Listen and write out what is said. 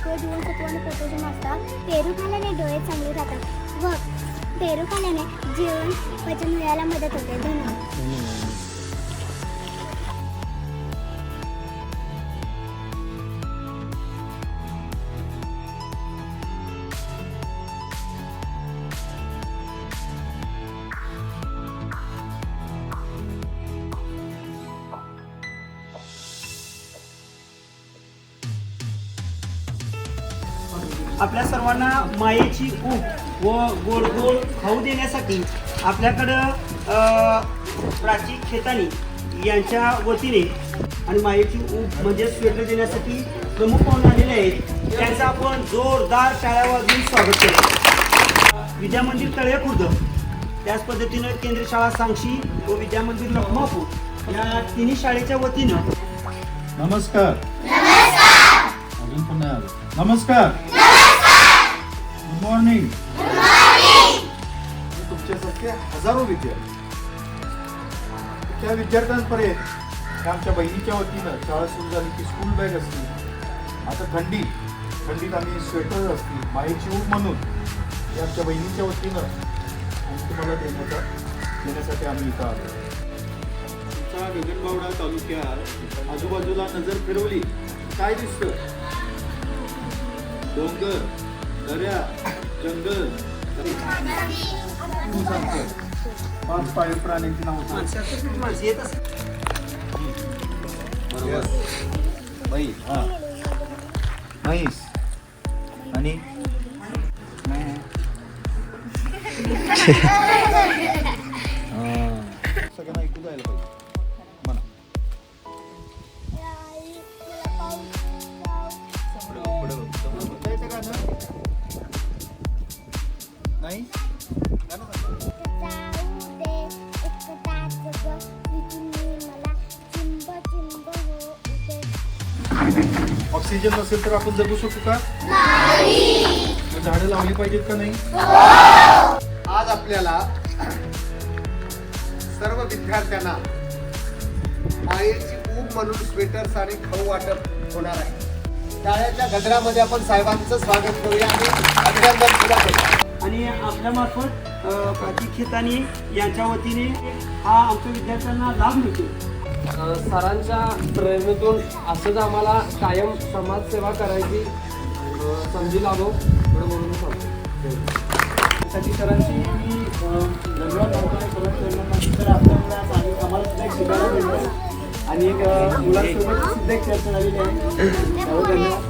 सत्व जीवनसत्व आणि पोटॅशियम असतात. पेरू खाल्याने डोळे चांगले राहतात व पेरू खाल्याने जेवण पचन व्हायला मदत होते. धन्यवाद. आपल्या सर्वांना मायेची ऊब व गोड गोड खाऊ देण्यासाठी आपल्याकडं प्राची खेतानी यांच्या वतीने आणि मायेची ऊब म्हणजे स्वेटर देण्यासाठी प्रमुख पाहुणे आलेले आहेत. त्यांचं आपण जोरदार टाळ्या वाजवून स्वागत केलं. विद्या मंदिर तळे खुर्द, त्याच पद्धतीनं केंद्रीय शाळा सांगशी व विद्या मंदिर लखमापूर या तिन्ही शाळेच्या वतीनं नमस्कार. अजून पुन्हा नमस्कार. Good morning. तुमच्यासारखे हजारो विद्यार्थी त्या विद्यार्थ्यांपर्यंत आमच्या बहिणीच्या वतीनं शाळा सुरू झाली की स्कूल बॅग असतील, आता थंडीत आम्ही स्वेटर असतील, मायेची ऊब म्हणून हे आमच्या बहिणीच्या वतीनं आम्ही तुम्हाला देण्यासाठी आम्ही इथं आलो. आमच्या गगनबावडा तालुक्यात आजूबाजूला नजर फिरवली काय दिसतं? डोंगर, दऱ्या, जंगल, तू सांगतो 5 पाळीव प्राण्यांची नाव माणसं येत असतात. बरोबर. म्हैस आणि सगळ्यांना ऐकू जायला पाहिजे म्हणा. नाही ऑक्सिजन नसेल तर आपण जगू शकू का? झाडं लावली पाहिजेत का नाही? आज आपल्याला सर्व विद्यार्थ्यांना मायेची ऊब म्हणून स्वेटर्स आणि खाऊ वाटप होणार आहे. शाळेच्या गजरामध्ये आपण साहेबांचं स्वागत करूया आणि अभिनंदन सुद्धा करूया. आणि आपल्या मार्फत प्राची खेतानी यांच्या वतीने हा आमच्या विद्यार्थ्यांना लाभ मिळतो. सरांच्या प्रेरणेतून असंच आम्हाला कायम समाजसेवा करायची संधी लाभो एवढं बोलून सांगतो. त्यासाठी सरांची मी धन्यवाद मानतो. तर आपल्याला आम्हाला सुद्धा एक शिकायला मिळतं आणि एक मुलांसोबत सुद्धा एक चर्चा झालेली आहे. धन्यवाद.